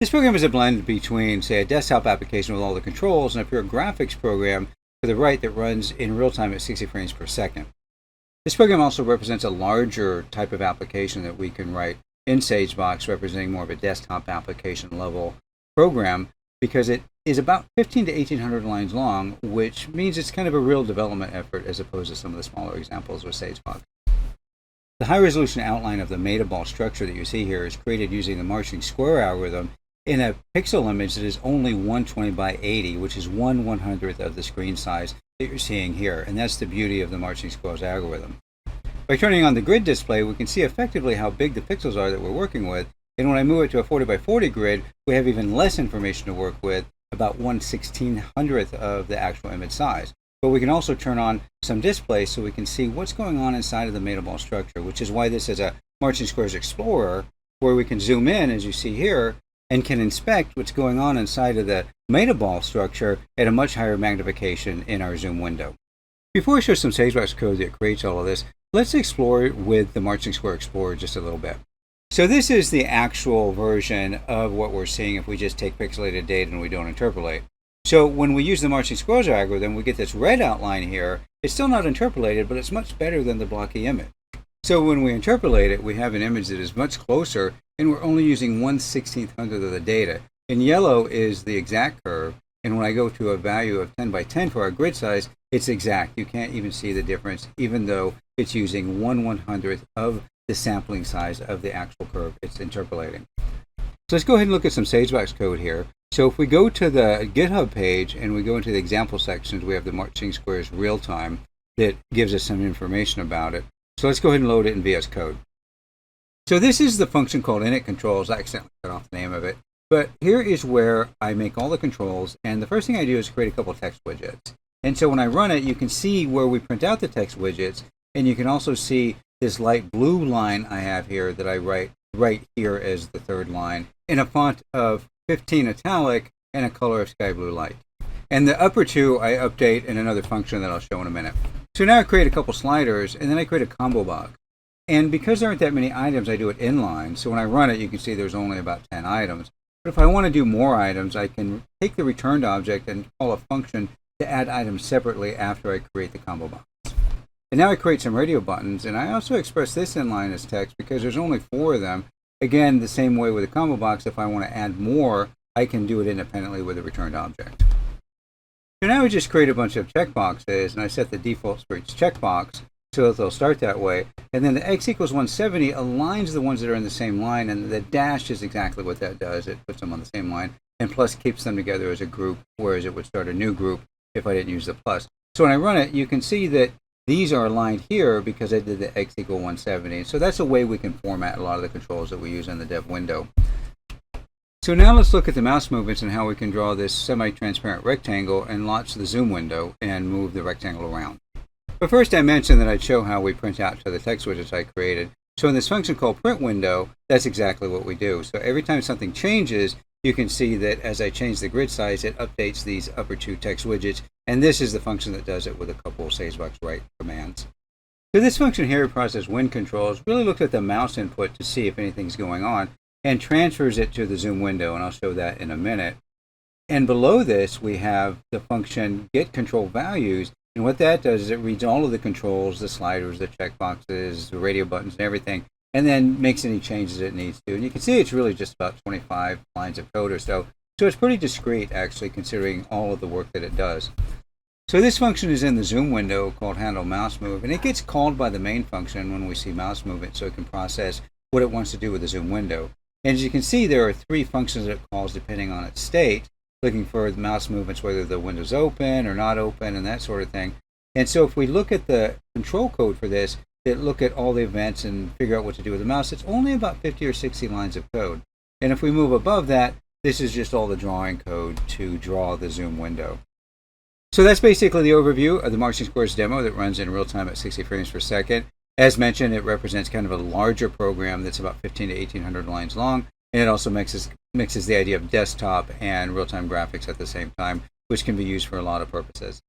This program is a blend between, say, a desktop application with all the controls and a pure graphics program to the right that runs in real time at 60 frames per second. This program also represents a larger type of application that we can write in Sagebox, representing more of a desktop application level program, because it is about 15 to 1800 lines long, which means it's kind of a real development effort as opposed to some of the smaller examples with Sagebox. The high resolution outline of the metaball structure that you see here is created using the marching square algorithm in a pixel image that is only 120 by 80, which is 1/100th of the screen size that you're seeing here. And that's the beauty of the marching squares algorithm. By turning on the grid display, we can see effectively how big the pixels are that we're working with. And when I move it to a 40 by 40 grid, we have even less information to work with, about 1/1600th of the actual image size. But we can also turn on some display so we can see what's going on inside of the metaball structure, which is why this is a Marching Squares Explorer, where we can zoom in, as you see here, and can inspect what's going on inside of the metaball structure at a much higher magnification in our zoom window. Before I show some Sagebox code that creates all of this, let's explore it with the Marching Square Explorer just a little bit. So this is the actual version of what we're seeing if we just take pixelated data and we don't interpolate. So when we use the Marching Squares algorithm, we get this red outline here. It's still not interpolated, but it's much better than the blocky image. So when we interpolate it, we have an image that is much closer, and we're only using 1/1600th of the data. In yellow is the exact curve, and when I go to a value of 10 by 10 for our grid size, it's exact. You can't even see the difference, even though it's using 1/100th of the sampling size of the actual curve it's interpolating. So let's go ahead and look at some Sagebox code here. So if we go to the GitHub page and we go into the example sections, we have the Marching Squares Realtime that gives us some information about it. So let's go ahead and load it in VS Code. So this is the function called init controls. I accidentally cut off the name of it. But here is where I make all the controls. And the first thing I do is create a couple of text widgets. And so when I run it, you can see where we print out the text widgets. And you can also see this light blue line I have here that I write right here as the third line in a font of 15 italic and a color of sky blue light. And the upper two I update in another function that I'll show in a minute. So now I create a couple sliders, and then I create a combo box. And because there aren't that many items, I do it inline. So when I run it, you can see there's only about 10 items. But if I want to do more items, I can take the returned object and call a function to add items separately after I create the combo box. And now I create some radio buttons, and I also express this inline as text because there's only 4 of them. Again, the same way with the combo box, if I want to add more, I can do it independently with a returned object. So now we just create a bunch of checkboxes, and I set the defaults for each checkbox so that they'll start that way. And then the x equals 170 aligns the ones that are in the same line, and the dash is exactly what that does. It puts them on the same line, and plus keeps them together as a group, whereas it would start a new group if I didn't use the plus. So when I run it, you can see that these are aligned here because I did the x equal 170. So that's a way we can format a lot of the controls that we use in the dev window. So now let's look at the mouse movements and how we can draw this semi-transparent rectangle and launch the zoom window and move the rectangle around. But first I mentioned that I'd show how we print out to the text widgets I created. So in this function called print window, that's exactly what we do. So every time something changes, you can see that as I change the grid size, it updates these upper 2 text widgets. And this is the function that does it with a couple of Sagebox write commands. So this function here, process win controls, really looks at the mouse input to see if anything's going on and transfers it to the zoom window, and I'll show that in a minute. And below this, we have the function get control values, and what that does is it reads all of the controls, the sliders, the checkboxes, the radio buttons, and everything, and then makes any changes it needs to. And you can see it's really just about 25 lines of code or so. So it's pretty discrete, actually, considering all of the work that it does. So this function is in the zoom window called handle mouse move, and it gets called by the main function when we see mouse movement so it can process what it wants to do with the zoom window. And as you can see, there are 3 functions that it calls depending on its state, looking for the mouse movements, whether the window's open or not open and that sort of thing. And so if we look at the control code for this, that look at all the events and figure out what to do with the mouse, it's only about 50 or 60 lines of code. And if we move above that, this is just all the drawing code to draw the zoom window. So that's basically the overview of the Marching Squares demo that runs in real time at 60 frames per second. As mentioned, it represents kind of a larger program that's about 15 to 1800 lines long, and it also mixes the idea of desktop and real-time graphics at the same time, which can be used for a lot of purposes.